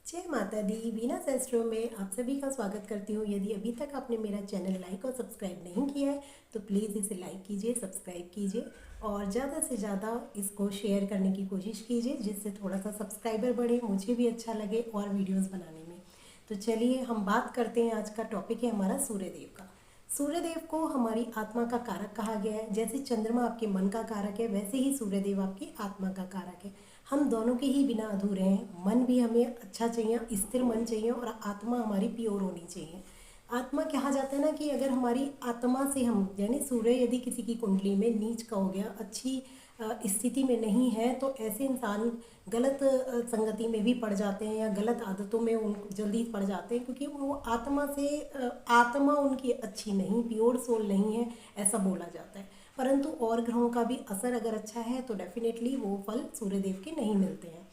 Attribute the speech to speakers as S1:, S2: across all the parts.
S1: जय माता दी। वीना सेस्ट्रो में आप सभी का स्वागत करती हूँ। यदि अभी तक आपने मेरा चैनल लाइक और सब्सक्राइब नहीं किया है तो प्लीज़ इसे लाइक कीजिए, सब्सक्राइब कीजिए और ज़्यादा से ज़्यादा इसको शेयर करने की कोशिश कीजिए, जिससे थोड़ा सा सब्सक्राइबर बढ़े, मुझे भी अच्छा लगे और वीडियोज़ बनाने में। तो चलिए हम बात करते हैं। आज का टॉपिक है हमारा सूर्यदेव का। सूर्यदेव को हमारी आत्मा का कारक कहा गया है। जैसे चंद्रमा आपके मन का कारक है, वैसे ही सूर्यदेव आपकी आत्मा का कारक है। हम दोनों के ही बिना अधूरे हैं। मन भी हमें अच्छा चाहिए, स्थिर मन चाहिए, और आत्मा हमारी प्योर होनी चाहिए। आत्मा कहा जाता है ना कि अगर हमारी आत्मा से हम, यानी सूर्य यदि किसी की कुंडली में नीच का हो गया, अच्छी स्थिति में नहीं है, तो ऐसे इंसान गलत संगति में भी पड़ जाते हैं या गलत आदतों में उन जल्दी पड़ जाते हैं, क्योंकि वो आत्मा से आत्मा उनकी अच्छी नहीं, प्योर सोल नहीं है, ऐसा बोला जाता है। परंतु और ग्रहों का भी असर अगर अच्छा है तो डेफिनेटली वो फल सूर्यदेव के नहीं मिलते हैं,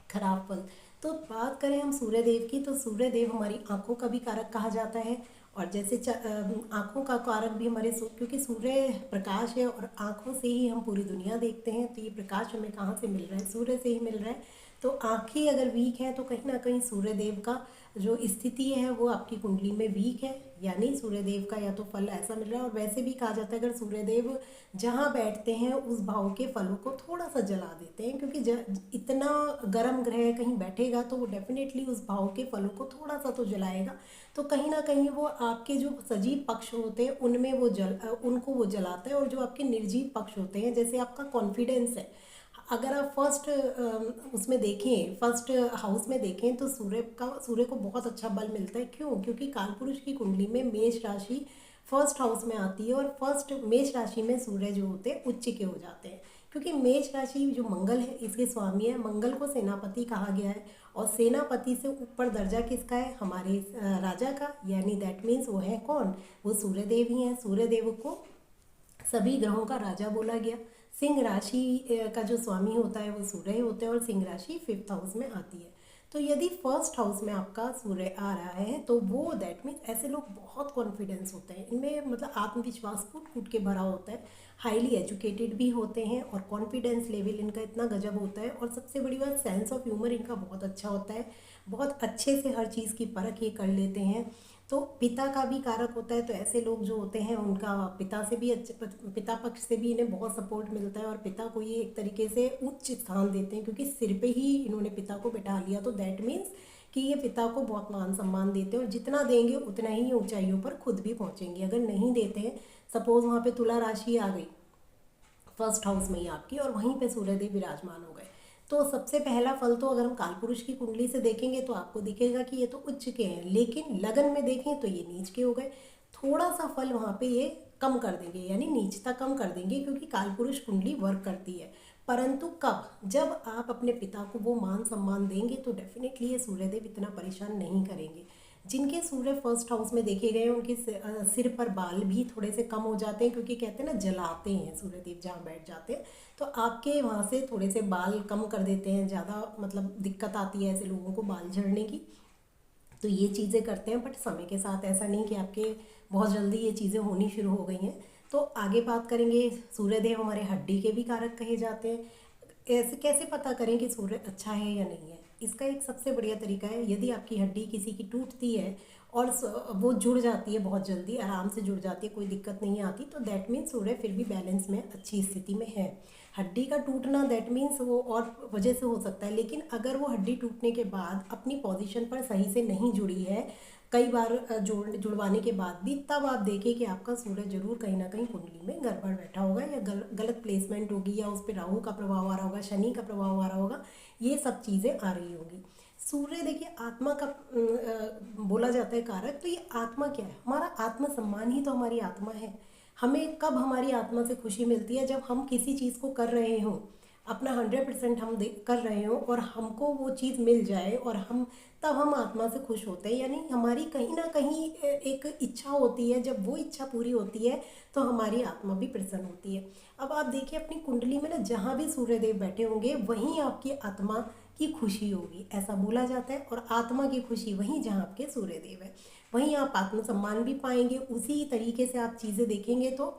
S1: खराब फल। तो बात करें हम सूर्यदेव की, तो सूर्यदेव हमारी आंखों का भी कारक कहा जाता है। और जैसे आंखों का कारक भी हमारे क्योंकि सूर्य प्रकाश है और आंखों से ही हम पूरी दुनिया देखते हैं, तो ये प्रकाश हमें कहाँ से मिल रहा है? सूर्य से ही मिल रहा है। तो आंखें अगर वीक हैं तो कहीं ना कहीं सूर्यदेव का जो स्थिति है वो आपकी कुंडली में वीक है, यानी सूर्यदेव का या तो फल ऐसा मिल रहा है। और वैसे भी कहा जाता है अगर सूर्यदेव जहाँ बैठते हैं उस भाव के फलों को थोड़ा सा जला देते हैं, क्योंकि इतना गर्म ग्रह कहीं बैठेगा तो वो डेफिनेटली उस भाव के फलों को थोड़ा सा तो जलाएगा। तो कहीं ना कहीं वो आपके जो सजीव पक्ष होते हैं उनमें उनको वो जलाता है। और जो आपके निर्जीव पक्ष होते हैं, जैसे आपका कॉन्फिडेंस है, अगर आप उसमें देखें, फर्स्ट हाउस में देखें, तो सूर्य को बहुत अच्छा बल मिलता है। क्यों? क्योंकि कालपुरुष की कुंडली में मेष राशि फर्स्ट हाउस में आती है, और फर्स्ट मेष राशि में सूर्य जो होते हैं उच्च के हो जाते हैं। क्योंकि मेष राशि जो मंगल है इसके स्वामी है, मंगल को सेनापति कहा गया है। और सेनापति से ऊपर दर्जा किसका है? हमारे राजा का, यानी दैट मीन्स वो है कौन? वो सूर्यदेव ही हैं। सूर्यदेव को सभी ग्रहों का राजा बोला गया। सिंह राशि का जो स्वामी होता है वो सूर्य होता है, और सिंह राशि फिफ्थ हाउस में आती है। तो यदि फर्स्ट हाउस में आपका सूर्य आ रहा है तो वो दैट मीन्स ऐसे लोग बहुत कॉन्फिडेंस होते हैं, इनमें मतलब आत्मविश्वास कूट कूट के भरा होता है, हाईली एजुकेटेड भी होते हैं, और कॉन्फिडेंस लेवल इनका इतना गजब होता है। और सबसे बड़ी बात, सेंस ऑफ ह्यूमर इनका बहुत अच्छा होता है, बहुत अच्छे से हर चीज़ की परख ये कर लेते हैं। तो पिता का भी कारक होता है, तो ऐसे लोग जो होते हैं उनका पिता से भी अच्छे, पिता पक्ष से भी इन्हें बहुत सपोर्ट मिलता है, और पिता को ये एक तरीके से उच्च स्थान देते हैं, क्योंकि सिर पे ही इन्होंने पिता को बैठा लिया। तो दैट मीन्स कि ये पिता को बहुत मान सम्मान देते हैं, और जितना देंगे उतना ही ऊंचाइयों पर खुद भी पहुंचेंगे। अगर नहीं देते हैं, सपोज वहाँ पे तुला राशि आ गई फर्स्ट हाउस में ही आपकी, और वहीं पे सूर्यदेव विराजमान हो गए, तो सबसे पहला फल तो अगर हम कालपुरुष की कुंडली से देखेंगे तो आपको दिखेगा कि ये तो उच्च के हैं, लेकिन लगन में देखें तो ये नीच के हो गए। थोड़ा सा फल वहाँ पे ये कम कर देंगे, यानी नीचता कम कर देंगे, क्योंकि कालपुरुष कुंडली वर्क करती है। परंतु कब? जब आप अपने पिता को वो मान सम्मान देंगे तो डेफिनेटली ये सूर्यदेव इतना परेशान नहीं करेंगे। जिनके सूर्य फर्स्ट हाउस में देखे गए उनके सिर पर बाल भी थोड़े से कम हो जाते हैं, क्योंकि कहते हैं ना जलाते हैं सूर्यदेव जहाँ बैठ जाते हैं, तो आपके वहाँ से थोड़े से बाल कम कर देते हैं। ज़्यादा मतलब दिक्कत आती है ऐसे लोगों को बाल झड़ने की, तो ये चीज़ें करते हैं। बट समय के साथ ऐसा नहीं कि आपके बहुत जल्दी ये चीज़ें होनी शुरू हो गई हैं। तो आगे बात करेंगे, सूर्यदेव हमारे हड्डी के भी कारक कहे जाते हैं। ऐसे कैसे पता करें कि सूर्य अच्छा है या नहीं है? इसका एक सबसे बढ़िया तरीका है, यदि आपकी हड्डी किसी की टूटती है और वो जुड़ जाती है, बहुत जल्दी आराम से जुड़ जाती है, कोई दिक्कत नहीं आती, तो दैट मीन्स सूर्य फिर भी बैलेंस में अच्छी स्थिति में है। हड्डी का टूटना दैट मीन्स वो और वजह से हो सकता है, लेकिन अगर वो हड्डी टूटने के बाद अपनी पोजीशन पर सही से नहीं जुड़ी है, कई बार जुड़वाने के बाद भी, तब आप देखिए कि आपका सूर्य जरूर कहीं ना कहीं कुंडली में गड़बड़ बैठा होगा, या गलत प्लेसमेंट होगी, या उस पर राहु का प्रभाव आ रहा होगा, शनि का प्रभाव आ रहा होगा, ये सब चीज़ें आ रही होगी। सूर्य देखिए आत्मा का बोला जाता है कारक। तो ये आत्मा क्या है? हमारा आत्मसम्मान ही तो हमारी आत्मा है। हमें कब हमारी आत्मा से खुशी मिलती है? जब हम किसी चीज़ को कर रहे हों, अपना 100% हम कर रहे हों, और हमको वो चीज़ मिल जाए, और तब हम आत्मा से खुश होते हैं। यानी हमारी कहीं ना कहीं एक इच्छा होती है, जब वो इच्छा पूरी होती है तो हमारी आत्मा भी प्रसन्न होती है। अब आप देखिए अपनी कुंडली में ना, जहाँ भी सूर्यदेव बैठे होंगे वहीं आपकी आत्मा की खुशी होगी, ऐसा बोला जाता है। और आत्मा की खुशी वहीं जहाँ आपके सूर्यदेव है, वहीं आप आत्मसम्मान भी पाएंगे। उसी तरीके से आप चीज़ें देखेंगे तो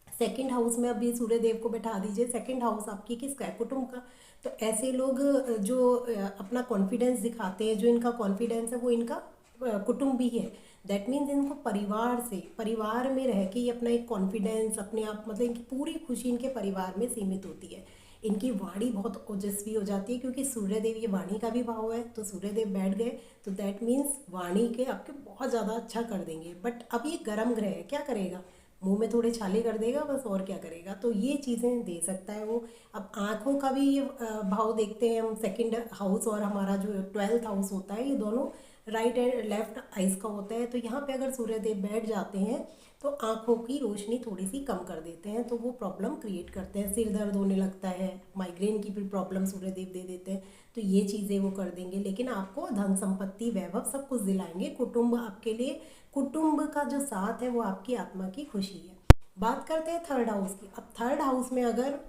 S1: सेकंड हाउस में अभी सूर्यदेव को बैठा दीजिए, सेकंड हाउस आपकी किसका है? कुटुंब का। तो ऐसे लोग जो अपना कॉन्फिडेंस दिखाते हैं, जो इनका कॉन्फिडेंस है वो इनका कुटुंब भी है। दैट मीन्स इनको परिवार में रह के ये अपना एक कॉन्फिडेंस अपने आप, मतलब इनकी पूरी खुशी इनके परिवार में सीमित होती है। इनकी वाणी बहुत ओजस्वी हो जाती है, क्योंकि सूर्यदेव ये वाणी का भी भाव है। तो सूर्यदेव बैठ गए तो दैट मीन्स वाणी के आपके बहुत ज़्यादा अच्छा कर देंगे। बट अब ये गर्म ग्रह है, क्या करेगा, मुंह में थोड़े छाले कर देगा बस, और क्या करेगा। तो ये चीज़ें दे सकता है वो। अब आँखों का भी ये भाव देखते हैं हम, सेकंड हाउस और हमारा जो 12th हाउस होता है, ये दोनों राइट एंड लेफ्ट आइज का होता है। तो यहाँ पे अगर सूर्यदेव बैठ जाते हैं तो आँखों की रोशनी थोड़ी सी कम कर देते हैं, तो वो प्रॉब्लम क्रिएट करते हैं। सिर दर्द होने लगता है, माइग्रेन की भी प्रॉब्लम सूर्यदेव दे देते हैं। तो ये चीज़ें वो कर देंगे, लेकिन आपको धन संपत्ति वैभव सब कुछ दिलाएंगे। कुटुंब आपके लिए, कुटुंब का जो साथ है वो आपकी आत्मा की खुशी है। बात करते हैं थर्ड हाउस की। अब थर्ड हाउस में अगर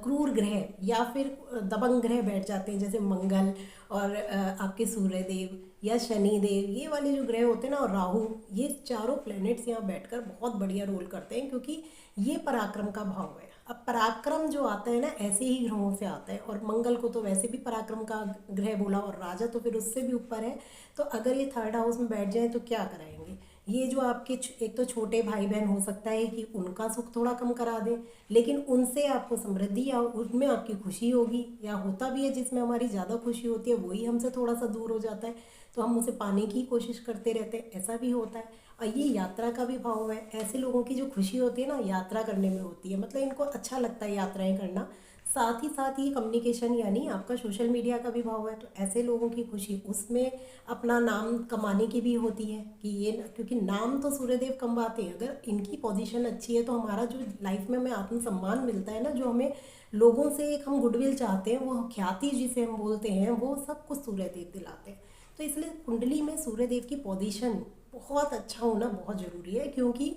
S1: क्रूर ग्रह या फिर दबंग ग्रह बैठ जाते हैं, जैसे मंगल और आपके सूर्यदेव या शनिदेव, ये वाले जो ग्रह होते हैं ना, और राहु, ये चारों प्लैनेट्स यहाँ बैठकर बहुत बढ़िया रोल करते हैं, क्योंकि ये पराक्रम का भाव है। अब पराक्रम जो आता है ना, ऐसे ही ग्रहों से आता है। और मंगल को तो वैसे भी पराक्रम का ग्रह बोला, और राजा तो फिर उससे भी ऊपर है। तो अगर ये थर्ड हाउस में बैठ जाए तो क्या कराएंगे, ये जो आपके एक तो छोटे भाई बहन हो सकता है कि उनका सुख थोड़ा कम करा दें, लेकिन उनसे आपको समृद्धि या उनमें आपकी खुशी होगी। या होता भी है जिसमें हमारी ज़्यादा खुशी होती है वही हमसे थोड़ा सा दूर हो जाता है, तो हम उसे पाने की कोशिश करते रहते हैं, ऐसा भी होता है। और ये यात्रा का भी भाव है। ऐसे लोगों की जो खुशी होती है ना, यात्रा करने में होती है, मतलब इनको अच्छा लगता है यात्राएं करना। साथ ही साथ ये कम्युनिकेशन यानी आपका सोशल मीडिया का भी भाव है। तो ऐसे लोगों की खुशी उसमें अपना नाम कमाने की भी होती है कि ये, क्योंकि नाम तो सूर्यदेव कमाते हैं। अगर इनकी पोजीशन अच्छी है तो हमारा जो लाइफ में हमें आत्मसम्मान मिलता है ना, जो हमें लोगों से एक हम गुडविल चाहते हैं, वो ख्याति जिसे हम बोलते हैं, वो सब कुछ सूर्यदेव दिलाते हैं। तो इसलिए कुंडली में सूर्यदेव की पोजीशन बहुत अच्छा होना बहुत ज़रूरी है, क्योंकि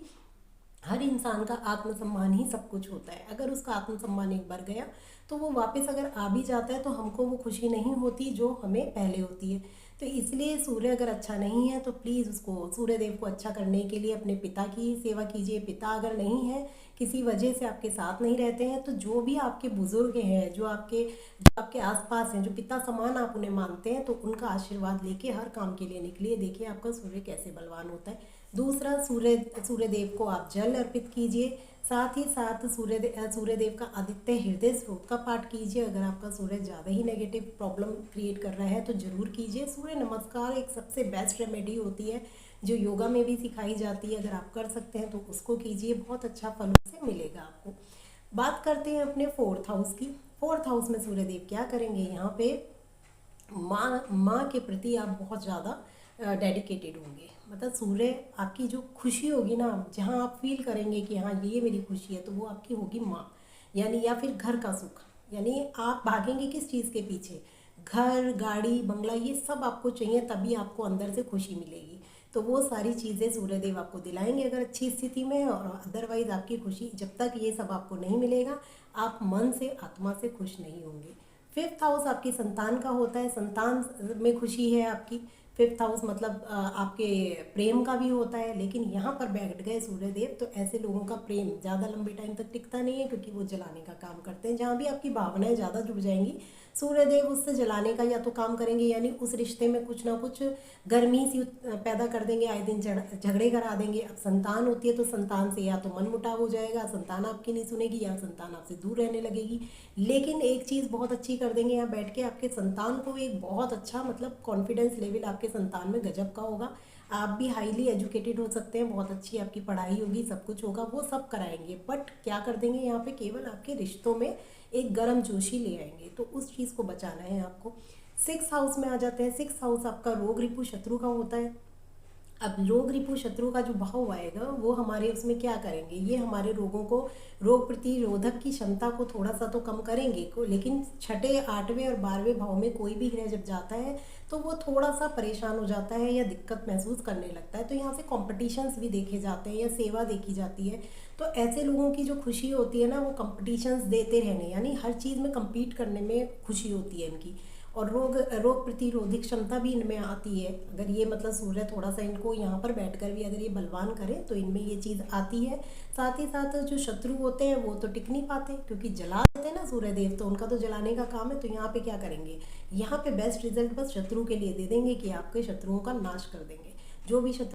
S1: हर इंसान का आत्मसम्मान ही सब कुछ होता है। अगर उसका आत्मसम्मान एक बार गया तो वो वापस अगर आ भी जाता है तो हमको वो खुशी नहीं होती जो हमें पहले होती है। तो इसलिए सूर्य अगर अच्छा नहीं है तो प्लीज़ उसको, सूर्यदेव को अच्छा करने के लिए अपने पिता की सेवा कीजिए। पिता अगर नहीं है, किसी वजह से आपके साथ नहीं रहते हैं, तो जो भी आपके बुजुर्ग हैं, जो आपके आसपास हैं, जो पिता समान आप उन्हें मानते हैं, तो उनका आशीर्वाद लेके हर काम के लिए निकलिए। देखिए आपका सूर्य कैसे बलवान होता है। दूसरा, सूर्यदेव को आप जल अर्पित कीजिए। साथ ही साथ सूर्यदेव का आदित्य हृदय स्रोत का पाठ कीजिए। अगर आपका सूर्य ज़्यादा ही नेगेटिव प्रॉब्लम क्रिएट कर रहा है तो ज़रूर कीजिए। सूर्य नमस्कार एक सबसे बेस्ट रेमेडी होती है, जो योगा में भी सिखाई जाती है। अगर आप कर सकते हैं तो उसको कीजिए, बहुत अच्छा फल उससे मिलेगा आपको। बात करते हैं अपने फोर्थ हाउस की। फोर्थ हाउस में सूर्यदेव क्या करेंगे, यहाँ पे माँ के प्रति आप बहुत ज़्यादा डेडिकेटेड होंगे। मतलब सूर्य आपकी जो खुशी होगी ना, जहाँ आप फील करेंगे कि हाँ ये मेरी खुशी है, तो वो आपकी होगी माँ, यानी या फिर घर का सुख। यानी आप भागेंगे किस चीज़ के पीछे, घर, गाड़ी, बंगला, ये सब आपको चाहिए, तभी आपको अंदर से खुशी मिलेगी। तो वो सारी चीज़ें सूर्यदेव आपको दिलाएंगे अगर अच्छी स्थिति में है। और अदरवाइज़ आपकी खुशी, जब तक ये सब आपको नहीं मिलेगा, आप मन से, आत्मा से खुश नहीं होंगे। फिफ्थ हाउस आपकी संतान का होता है, संतान में खुशी है आपकी। फिफ्थ हाउस मतलब आपके प्रेम का भी होता है, लेकिन यहाँ पर बैठ गए सूर्यदेव तो ऐसे लोगों का प्रेम ज़्यादा लंबे टाइम तक टिकता नहीं है, क्योंकि वो जलाने का काम करते हैं। जहाँ भी आपकी भावनाएं ज़्यादा जुड़ जाएंगी, सूर्यदेव उससे जलाने का या तो काम करेंगे, यानी उस रिश्ते में कुछ ना कुछ गर्मी सी पैदा कर देंगे, आए दिन झगड़े करा देंगे। अब संतान होती है तो संतान से या तो मनमुटाव हो जाएगा, संतान आपकी नहीं सुनेगी, या संतान आपसे दूर रहने लगेगी। लेकिन एक चीज़ बहुत अच्छी कर देंगे यहाँ बैठ के, आपके संतान को एक बहुत अच्छा, मतलब कॉन्फिडेंस लेवल आपके संतान में गजब का होगा। आप भी हाईली एजुकेटेड हो सकते हैं, बहुत अच्छी आपकी पढ़ाई होगी, सब कुछ होगा, वो सब कराएंगे। बट क्या कर देंगे यहाँ पे, केवल आपके रिश्तों में एक गर्म जोशी ले आएंगे। तो उस चीज़ को बचाना है आपको। सिक्स हाउस में आ जाते हैं। सिक्स हाउस आपका रोग, रिपु, शत्रु का होता है। अब रोग, रिपु, शत्रु का जो भाव आएगा वो हमारे उसमें क्या करेंगे, ये हमारे रोगों को, रोग प्रतिरोधक की क्षमता को थोड़ा सा तो कम करेंगे को। लेकिन छठे, आठवें और 12वें भाव में कोई भी ग्रह जब जाता है तो वो थोड़ा सा परेशान हो जाता है या दिक्कत महसूस करने लगता है। तो यहाँ से कॉम्पिटिशन्स भी देखे जाते हैं या सेवा देखी जाती है। तो ऐसे लोगों की जो खुशी होती है ना, वो कॉम्पिटिशन्स देते रहने, यानी हर चीज़ में कम्पीट करने में खुशी होती है इनकी। और रोग प्रतिरोधक क्षमता भी इनमें आती है। अगर ये मतलब सूर्य थोड़ा सा इनको यहाँ पर बैठकर भी अगर ये बलवान करें तो इनमें ये चीज़ आती है। साथ ही साथ जो शत्रु होते हैं वो तो टिक नहीं पाते, क्योंकि जला देते हैं ना सूर्य देव, तो उनका तो जलाने का काम है। तो यहाँ पे क्या करेंगे, यहाँ पे बेस्ट रिजल्ट बस शत्रु के लिए दे देंगे कि आपके शत्रुओं का नाश कर देंगे। जो भी शत्रु